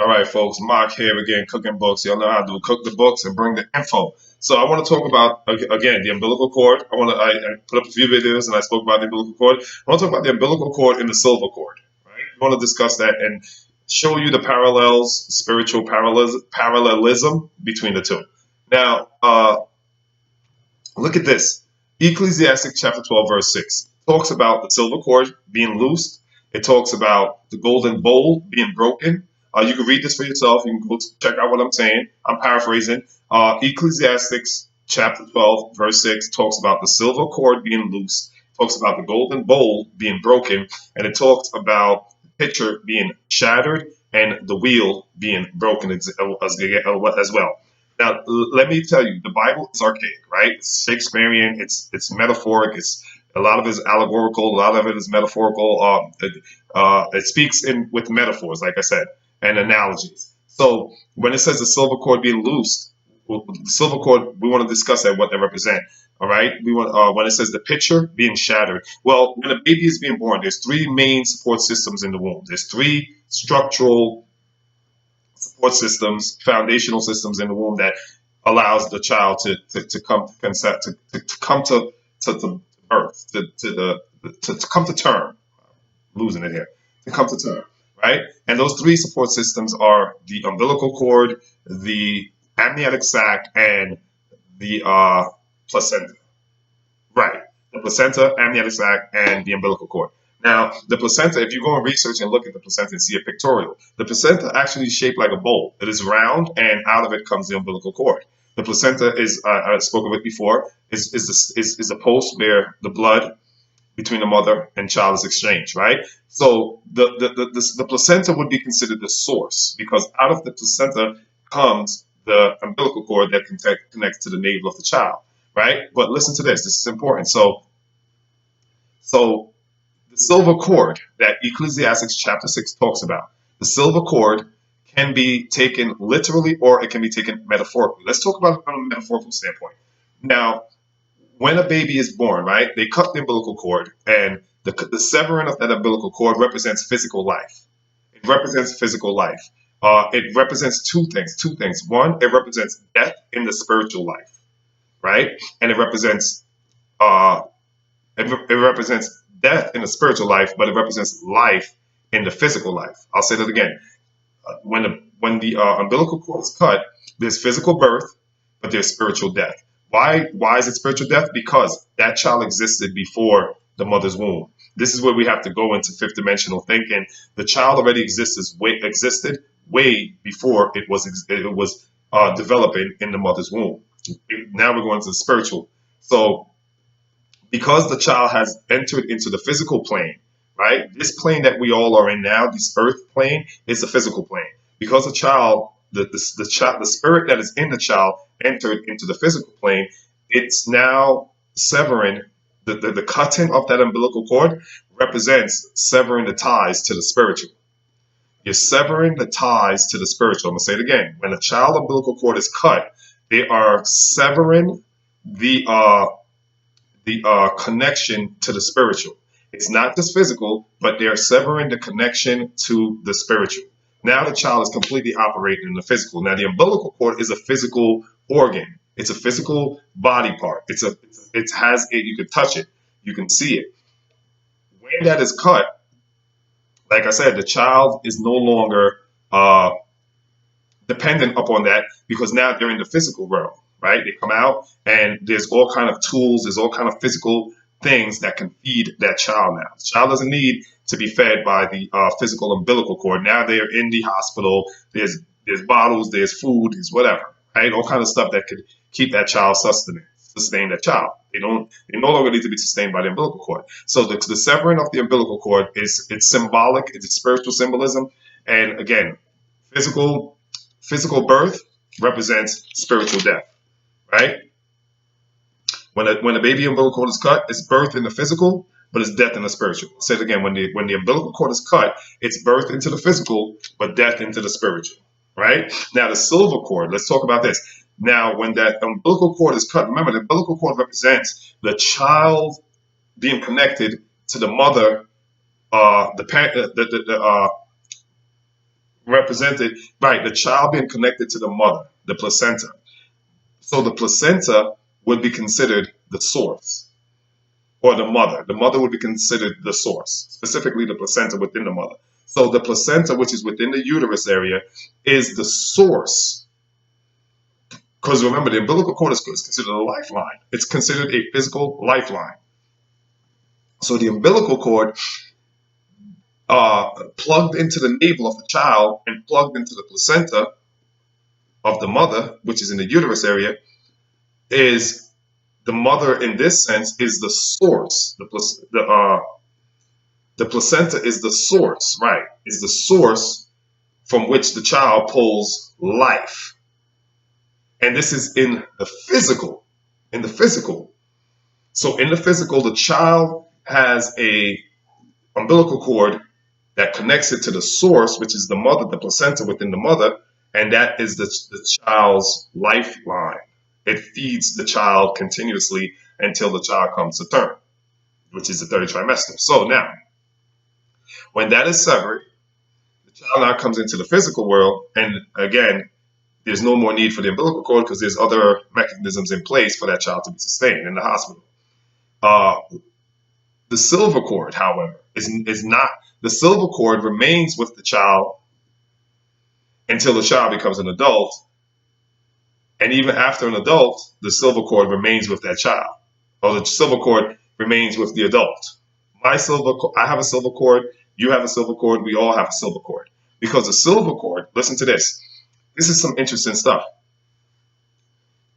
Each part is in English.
All right, folks. Mark here again, cooking books. Y'all know how to cook the books and bring the info. So I want to talk about again the umbilical cord. I put up a few videos and I spoke about the umbilical cord. I want to talk about the umbilical cord and the silver cord. Right? I want to discuss that and show you the parallels, spiritual parallelism between the two. Now, look at this. Ecclesiastic chapter 12, verse 6 talks about the silver cord being loosed. It talks about the golden bowl being broken. You can read this for yourself. You can go check out what I'm saying. I'm paraphrasing. Ecclesiastics chapter 12, verse 6 talks about the silver cord being loosed, talks about the golden bowl being broken, and it talks about the pitcher being shattered and the wheel being broken as well. Now, let me tell you, the Bible is archaic, right? It's Shakespearean. It's metaphoric. It's a lot of it is allegorical. A lot of it is metaphorical. It speaks in with metaphors, like I said, and analogies. So when it says the silver cord being loosed, well, the silver cord, we want to discuss that what they represent. All right. We want when it says the pitcher being shattered. Well, when a baby is being born, there's three main support systems in the womb. There's three structural support systems, foundational systems in the womb that allows the child to come to concept to come to birth to come to term. Losing it here to come to term, right? And those three support systems are the umbilical cord, the amniotic sac, and the placenta. Right. The placenta, amniotic sac, and the umbilical cord. Now, the placenta, if you go and research and look at the placenta and see a pictorial, the placenta actually is shaped like a bowl. It is round, and out of it comes the umbilical cord. The placenta is, I spoke of it before, is a post where the blood between the mother and child is exchanged, right? So the placenta would be considered the source because out of the placenta comes the umbilical cord that connects to the navel of the child, right? But listen to this. This is important. So the silver cord that Ecclesiastes chapter 6 talks about, the silver cord can be taken literally or it can be taken metaphorically. Let's talk about it from a metaphorical standpoint. Now, when a baby is born, right, they cut the umbilical cord, and the severing of that umbilical cord represents physical life. It represents physical life. It represents two things. Two things. One, it represents death in the spiritual life, right, and uh, it represents death in the spiritual life, but it represents life in the physical life. I'll say that again. When the umbilical cord is cut, there's physical birth, but there's spiritual death. Why is it spiritual death? Because that child existed before the mother's womb. This is where we have to go into fifth dimensional thinking. The child already existed way before it was developing in the mother's womb. Now we're going to the spiritual. So because the child has entered into the physical plane, right? This plane that we all are in now, this earth plane, is a physical plane. Because the child, the spirit that is in the child entered into the physical plane, it's now severing the cutting of that umbilical cord represents severing the ties to the spiritual. You're severing the ties to the spiritual. I'm gonna say it again. When a child umbilical cord is cut, they are severing the connection to the spiritual. It's not just physical, but they're severing the connection to the spiritual. Now the child is completely operating in the physical. Now the umbilical cord is a physical organ. It's a physical body part. It has it. You can touch it. You can see it. When that is cut, like I said, the child is no longer dependent upon that because now they're in the physical realm, right? They come out and there's all kind of tools, there's all kind of physical things that can feed that child now. The child doesn't need to be fed by the physical umbilical cord. Now they're in the hospital. There's bottles, there's food, there's whatever, right? All kind of stuff that could keep that child sustain that child. They no longer need to be sustained by the umbilical cord. So the severing of the umbilical cord it's symbolic, it's a spiritual symbolism, and again, physical physical birth represents spiritual death, right? When a baby umbilical cord is cut, it's birth in the physical, but it's death in the spiritual. I'll say it again. When the umbilical cord is cut, it's birth into the physical, but death into the spiritual, right? Now the silver cord. Let's talk about this. Now, when that umbilical cord is cut, remember the umbilical cord represents the child being connected to the mother, the parent, represented, right, the child being connected to the mother, the placenta. So the placenta would be considered the source, or the mother. The mother would be considered the source, specifically the placenta within the mother. So the placenta, which is within the uterus area, is the source. Because remember, the umbilical cord is considered a lifeline. It's considered a physical lifeline. So the umbilical cord, plugged into the navel of the child and plugged into the placenta of the mother, which is in the uterus area, is the mother in this sense is the source. The placenta is the source, right? Is the source from which the child pulls life. And this is in the physical. In the physical. So in the physical, the child has a umbilical cord that connects it to the source, which is the mother, the placenta within the mother, and that is the child's lifeline. It feeds the child continuously until the child comes to term, which is the third trimester. So now, when that is severed, the child now comes into the physical world, and again, there's no more need for the umbilical cord because there's other mechanisms in place for that child to be sustained in the hospital. Uh, the silver cord, however, is not. The silver cord remains with the child until the child becomes an adult, and even after an adult, the silver cord remains with that child, or the silver cord remains with the adult. I have a silver cord. You have a silver cord. We all have a silver cord because the silver cord. Listen to this. This is some interesting stuff.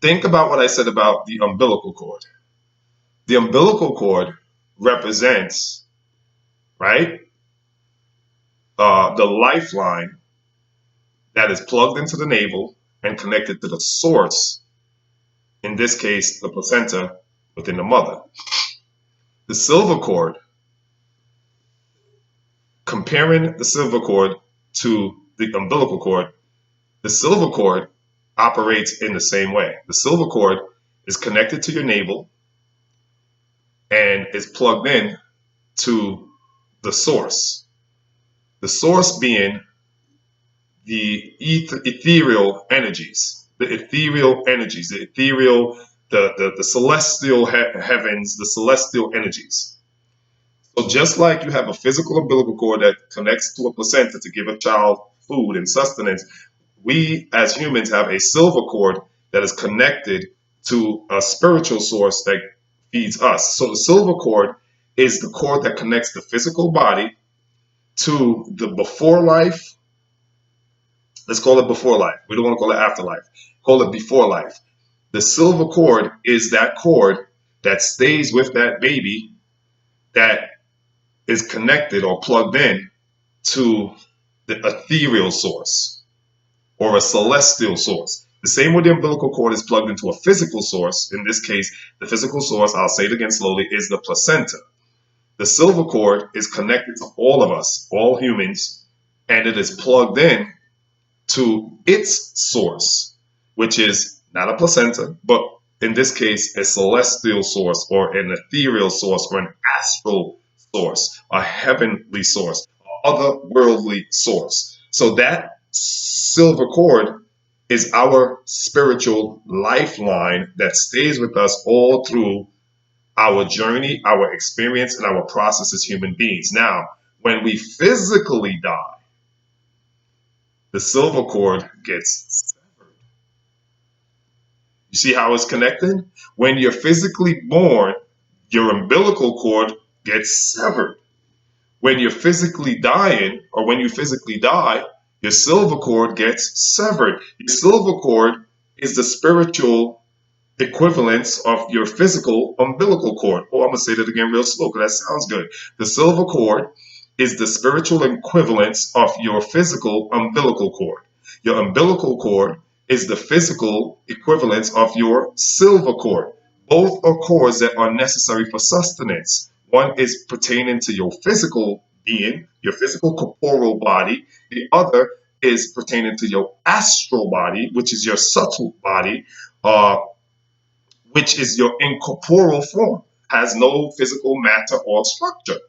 Think about what I said about the umbilical cord. The umbilical cord represents, right, the lifeline that is plugged into the navel and connected to the source, in this case, the placenta within the mother. The silver cord, comparing the silver cord to the umbilical cord, the silver cord operates in the same way. The silver cord is connected to your navel and is plugged in to the source. The source being the ethereal energies, the celestial heavens, the celestial energies. So just like you have a physical umbilical cord that connects to a placenta to give a child food and sustenance, we as humans have a silver cord that is connected to a spiritual source that feeds us. So the silver cord is the cord that connects the physical body to the before life. Let's call it before life. We don't want to call it afterlife. Call it before life. The silver cord is that cord that stays with that baby that is connected or plugged in to the ethereal source or a celestial source. The same way the umbilical cord is plugged into a physical source. In this case, the physical source, I'll say it again slowly, is the placenta. The silver cord is connected to all of us, all humans, and it is plugged in to its source, which is not a placenta, but in this case, a celestial source or an ethereal source or an astral source, a heavenly source, otherworldly source. So that silver cord is our spiritual lifeline that stays with us all through our journey, our experience, and our process as human beings. Now, when we physically die, the silver cord gets severed. You see how it's connected? When you're physically born, your umbilical cord gets severed. When you're physically dying, or when you physically die, your silver cord gets severed. Your silver cord is the spiritual equivalence of your physical umbilical cord. Oh, I'm going to say that again real slow because that sounds good. The silver cord is the spiritual equivalence of your physical umbilical cord. Your umbilical cord is the physical equivalence of your silver cord. Both are cords that are necessary for sustenance. One is pertaining to your physical being, your physical corporeal body. The other is pertaining to your astral body, which is your subtle body, which is your incorporeal form, has no physical matter or structure.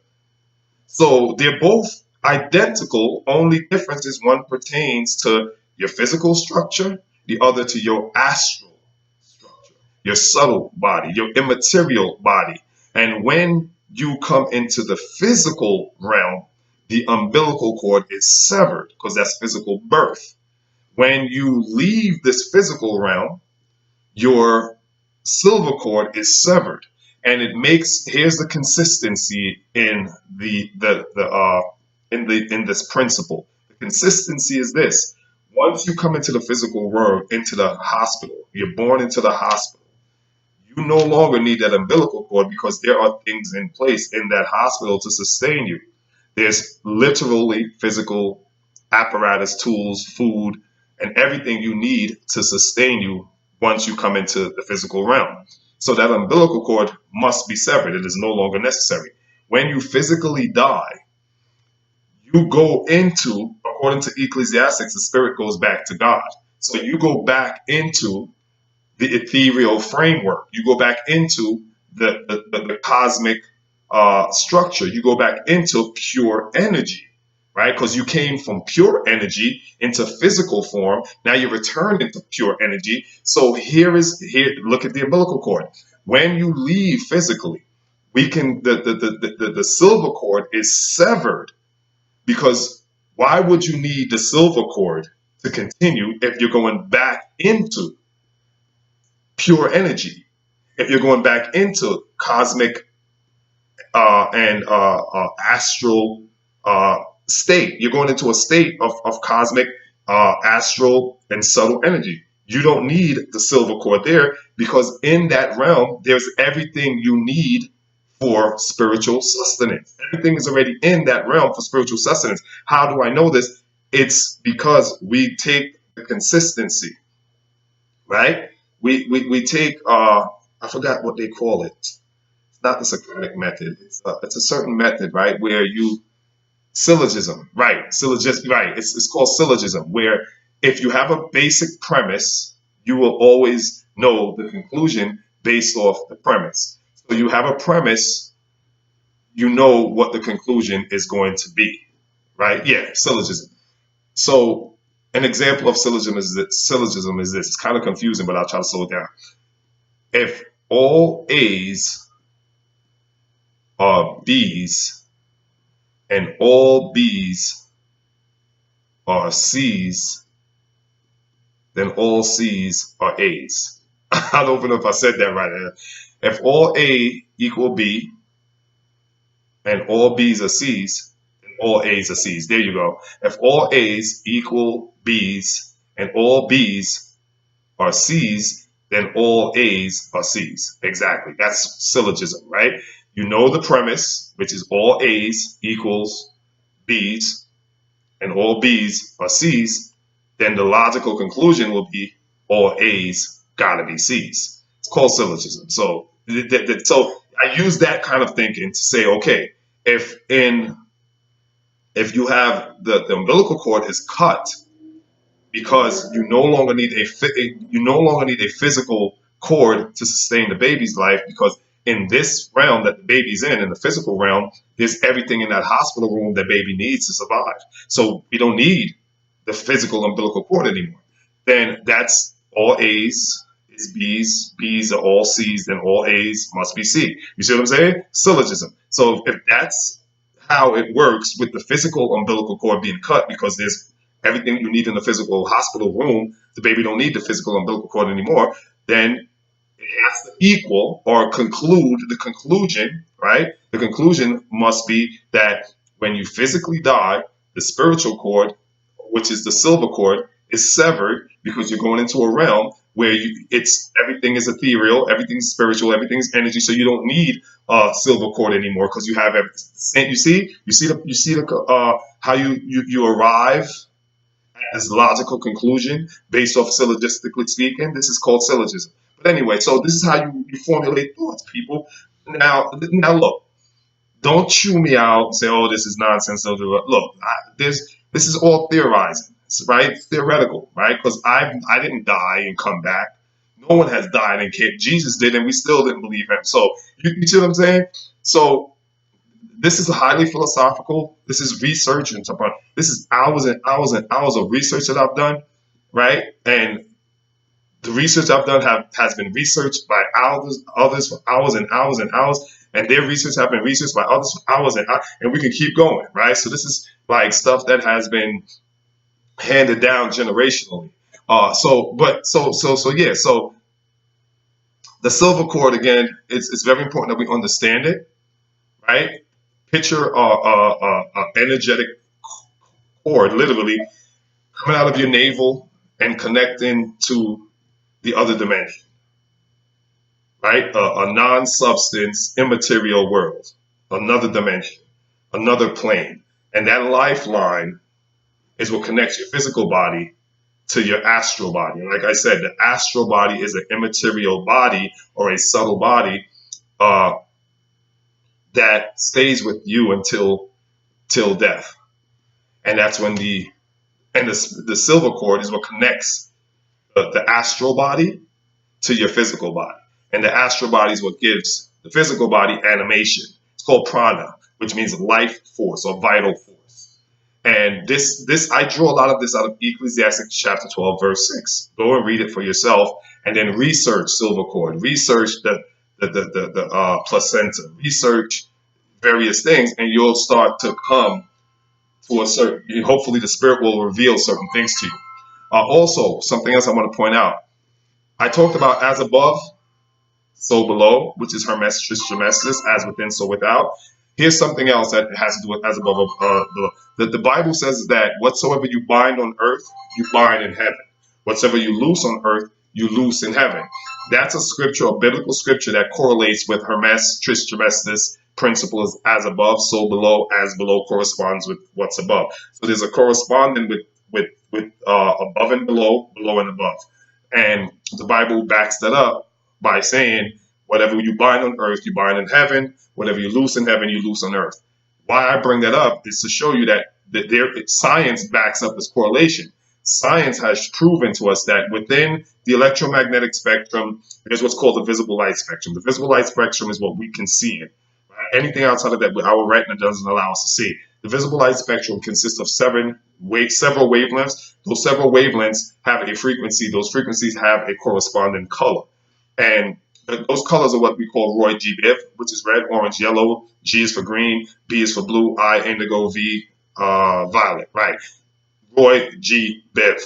So they're both Identical, only difference is one pertains to your physical structure, the other to your astral structure, your subtle body, your immaterial body. And when you come into the physical realm, the umbilical cord is severed because that's physical birth. When you leave this physical realm, your silver cord is severed, and it makes, here's the consistency in in this principle. The consistency is this: once you come into the physical world, into the hospital, you're born into the hospital, you no longer need that umbilical cord because there are things in place in that hospital to sustain you. There's literally physical apparatus, tools, food, and everything you need to sustain you once you come into the physical realm. So that umbilical cord must be severed. It is no longer necessary. When you physically die, you go into, according to Ecclesiastics, the spirit goes back to God. So you go back into the ethereal framework. You go back into the cosmic structure. You go back into pure energy, right? Because you came from pure energy into physical form. Now you return into pure energy. So here. Look at the umbilical cord. When you leave physically, we can the silver cord is severed because why would you need the silver cord to continue if you're going back into pure energy, if you're going back into cosmic and astral state? You're going into a state of cosmic, astral, and subtle energy. You don't need the silver cord there because in that realm, there's everything you need for spiritual sustenance. Everything is already in that realm for spiritual sustenance. How do I know this? It's because we take the consistency, right? We take, I forgot what they call it. It's not the Socratic method. It's a certain method, right? Where you syllogism, right? Syllogism, right? It's called syllogism, where if you have a basic premise, you will always know the conclusion based off the premise. So you have a premise, you know what the conclusion is going to be, right? Yeah, syllogism. So an example of syllogism is this. It's kind of confusing, but I'll try to slow it down. If all A's are B's and all B's are C's, then all C's are A's. I don't know if I said that right. If all A equal B and all B's are C's, then all A's are C's. There you go. If all A's equal B's and all B's are C's, then all A's are C's. Exactly. That's syllogism, right? You know the premise, which is all A's equals B's and all B's are C's, then the logical conclusion will be all A's gotta be C's. It's called syllogism. So I use that kind of thinking to say, okay, if in if you have the umbilical cord is cut because you no longer need a physical cord to sustain the baby's life because in this realm that the baby's in the physical realm, there's everything in that hospital room that baby needs to survive. So we don't need the physical umbilical cord anymore. Then that's all A's is B's, B's are all C's, then all A's must be C. You see what I'm saying? Syllogism. So if that's how it works with the physical umbilical cord being cut because there's everything you need in the physical hospital room, the baby don't need the physical umbilical cord anymore, then it has to equal or conclude the conclusion, right? The conclusion must be that when you physically die, the spiritual cord, which is the silver cord, is severed because you're going into a realm where it's everything is ethereal, everything's spiritual, everything's energy. So you don't need a silver cord anymore because you have everything. You see the how you arrive as logical conclusion based off syllogistically speaking. This is called syllogism. But anyway, so this is how you formulate thoughts, people. Now look, don't chew me out and say, "Oh, this is nonsense." Look, this is all theorizing, right? It's theoretical, right? Because I didn't die and come back. No one has died and came. Jesus did, and we still didn't believe him. So you see what I'm saying? So this is highly philosophical. This is research and stuff. This is hours and hours and hours of research that I've done, right? And the research I've done has been researched by others for hours and hours and hours, and their research have been researched by others for hours and hours, and we can keep going, right? So this is like stuff that has been handed down generationally. Yeah. So the silver cord again, it's very important that we understand it, right? Picture energetic cord, literally coming out of your navel and connecting to the other dimension, right? A non-substance, immaterial world, another dimension, another plane, and that lifeline is what connects your physical body to your astral body. And like I said, the astral body is an immaterial body or a subtle body uh, that stays with you until till death. And that's when the silver cord is what connects the astral body to your physical body. And the astral body is what gives the physical body animation. It's called prana, which means life force or vital force. And this I draw a lot of this out of Ecclesiastes chapter 12, verse 6. Go and read it for yourself and then research silver cord, research the placenta, research various things, and you'll start to come to a certain, hopefully the spirit will reveal certain things to you. Also, something else I want to point out. I talked about as above, so below, which is Hermes Trismegistus, as within, so without. Here's something else that has to do with as above, below. The Bible says that whatsoever you bind on earth, you bind in heaven. Whatsoever you loose on earth, you loose in heaven. That's a scripture, a biblical scripture that correlates with Hermes Trismegistus principles as above, so below, as below corresponds with what's above. So there's a corresponding with above and below, below and above. And the Bible backs that up by saying, whatever you bind on earth, you bind in heaven. Whatever you loose in heaven, you loose on earth. Why I bring that up is to show you that science backs up this correlation. Science has proven to us that within the electromagnetic spectrum, there's what's called the visible light spectrum. The visible light spectrum is what we can see in. Right? Anything outside of that, our retina doesn't allow us to see. The visible light spectrum consists of several wavelengths. Those several wavelengths have a frequency. Those frequencies have a corresponding color. And those colors are what we call Roy G. Biv, which is red, orange, yellow. G is for green. B is for blue. I, indigo. V, violet. Right. Roy G. Biv.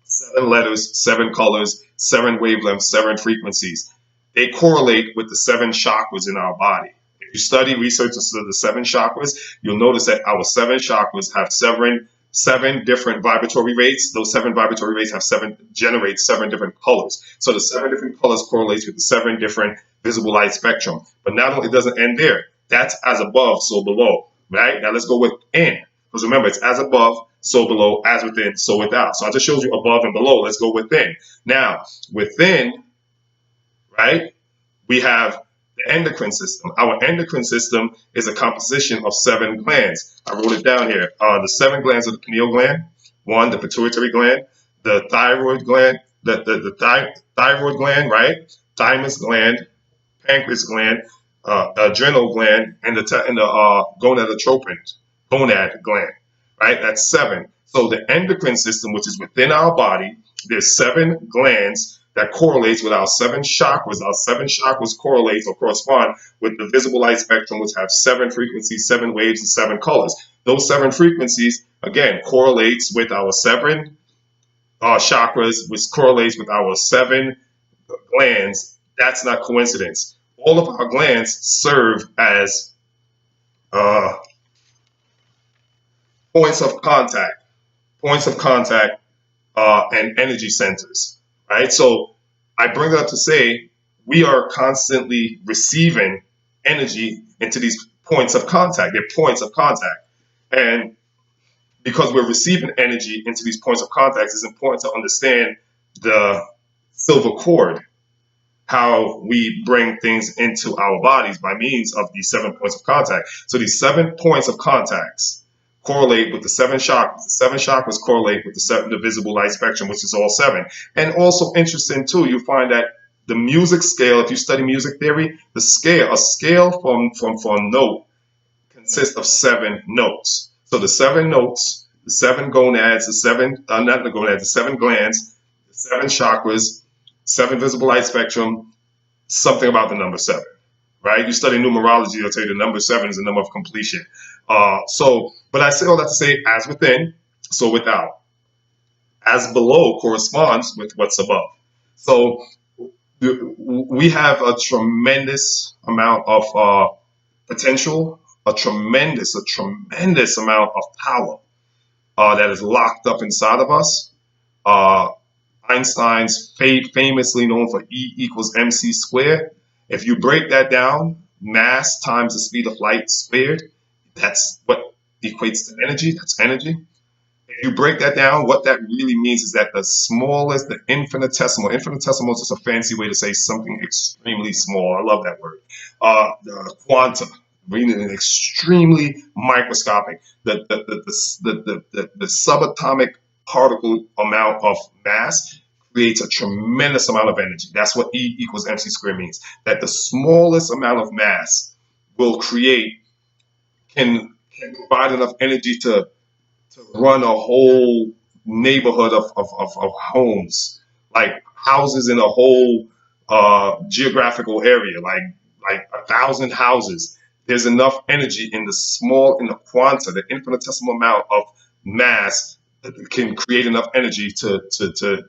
7 letters, 7 colors, 7 wavelengths, 7 frequencies. They correlate with the 7 chakras in our body. If you study research into the 7 chakras, you'll notice that our 7 chakras have seven different vibratory rates. Those 7 vibratory rates generate 7 different colors. So the 7 different colors correlates with the 7 different visible light spectrum. But not only, it doesn't end there. That's as above, so below. Right? Now let's go with in. Because remember, it's as above, so below, as within, so without. So I just showed you above and below. Let's go within. Now, within, right, we have the endocrine system. Our endocrine system is a composition of 7 glands. I wrote it down here. The 7 glands are the pineal gland, 1, the pituitary gland, the thyroid gland, the thyroid gland, right, thymus gland, pancreas gland, adrenal gland, and the gonad gland, right? That's 7. So the endocrine system, which is within our body, there's 7 glands that correlates with our 7 chakras. Our 7 chakras correlates or correspond with the visible light spectrum, which have 7 frequencies, 7 waves, and 7 colors. Those 7 frequencies, again, correlates with our 7 chakras, which correlates with our 7 glands. That's not coincidence. All of our glands serve as points of contact, and energy centers, right? So I bring that up to say we are constantly receiving energy into these points of contact. They're points of contact. And because we're receiving energy into these points of contact, it's important to understand the silver cord, how we bring things into our bodies by means of these 7 points of contact. So these 7 points of contacts correlate with the 7 chakras. The 7 chakras correlate with the visible light spectrum, which is all 7. And also interesting too, you find that the music scale, if you study music theory, a scale from note consists of 7 notes. So the 7 notes, the 7 gonads, the seven, not the gonads, the 7 glands, the 7 chakras, 7 visible light spectrum, something about the number 7, right? You study numerology, they'll tell you the number 7 is the number of completion. But I say all that to say, as within, so without. As below corresponds with what's above. So we have a tremendous amount of potential, a tremendous amount of power that is locked up inside of us. Uh, Einstein's famously known for E equals mc squared. If you break that down, mass times the speed of light squared, that's what equates to energy. That's energy. If you break that down, what that really means is that the smallest, the infinitesimal is just a fancy way to say something extremely small. I love that word. The quantum, meaning extremely microscopic. The subatomic particle amount of mass creates a tremendous amount of energy. That's what E equals mc squared means. That the smallest amount of mass will create, can provide enough energy to run a whole neighborhood of homes, like houses in a whole geographical area, like 1,000 houses. There's enough energy in the quanta, the infinitesimal amount of mass that can create enough energy to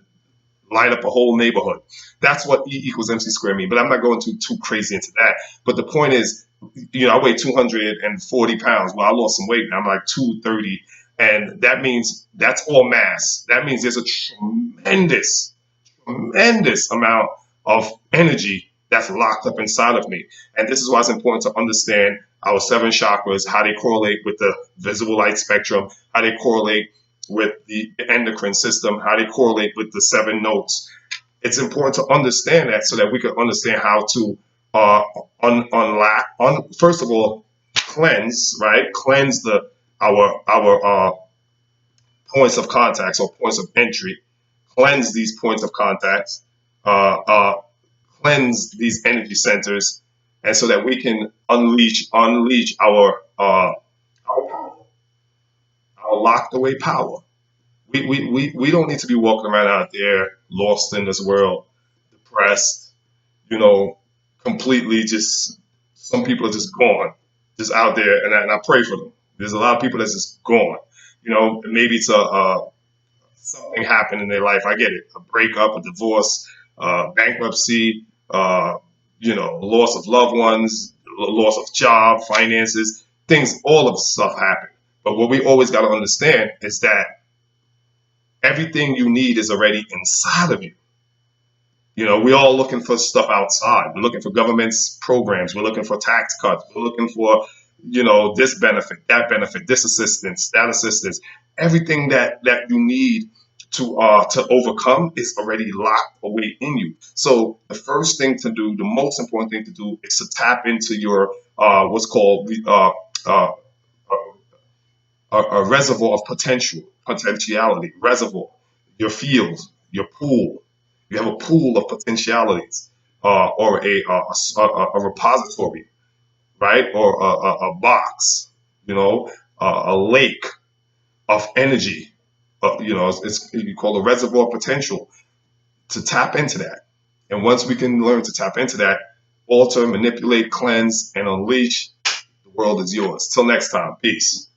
light up a whole neighborhood. That's what E equals mc squared mean. But I'm not going too crazy into that. But the point is, I weigh 240 pounds. Well, I lost some weight. I'm like 230, and that means that's all mass. That means there's a tremendous amount of energy that's locked up inside of me. And this is why it's important to understand our 7 chakras, how they correlate with the visible light spectrum, how they correlate with the endocrine system, how they correlate with the 7 notes. It's important to understand that so that we can understand how to unlock, first of all, cleanse, right? Cleanse our points of contacts or points of entry. Cleanse these points of contacts. Uh, uh, Cleanse these energy centers, and so that we can unleash our power, our locked away power. We don't need to be walking around out there lost in this world, depressed, you know, completely just, some people are just gone, just out there, and I pray for them. There's a lot of people that's just gone. Maybe it's something happened in their life. I get it, a breakup, a divorce, bankruptcy, loss of loved ones, loss of job, finances, things, all of stuff happen. But what we always got to understand is that everything you need is already inside of you. We're all looking for stuff outside. We're looking for government's programs. We're looking for tax cuts. We're looking for, this benefit, this assistance, that assistance. Everything that you need to overcome is already locked away in you. So the first thing to do, the most important thing to do, is to tap into your what's called uh, a reservoir of potentiality, reservoir, your field, your pool. You have a pool of potentialities, or a repository, right? Or a box, a lake of energy. It's you call a reservoir of potential, to tap into that. And once we can learn to tap into that, alter, manipulate, cleanse, and unleash, the world is yours. Till next time, peace.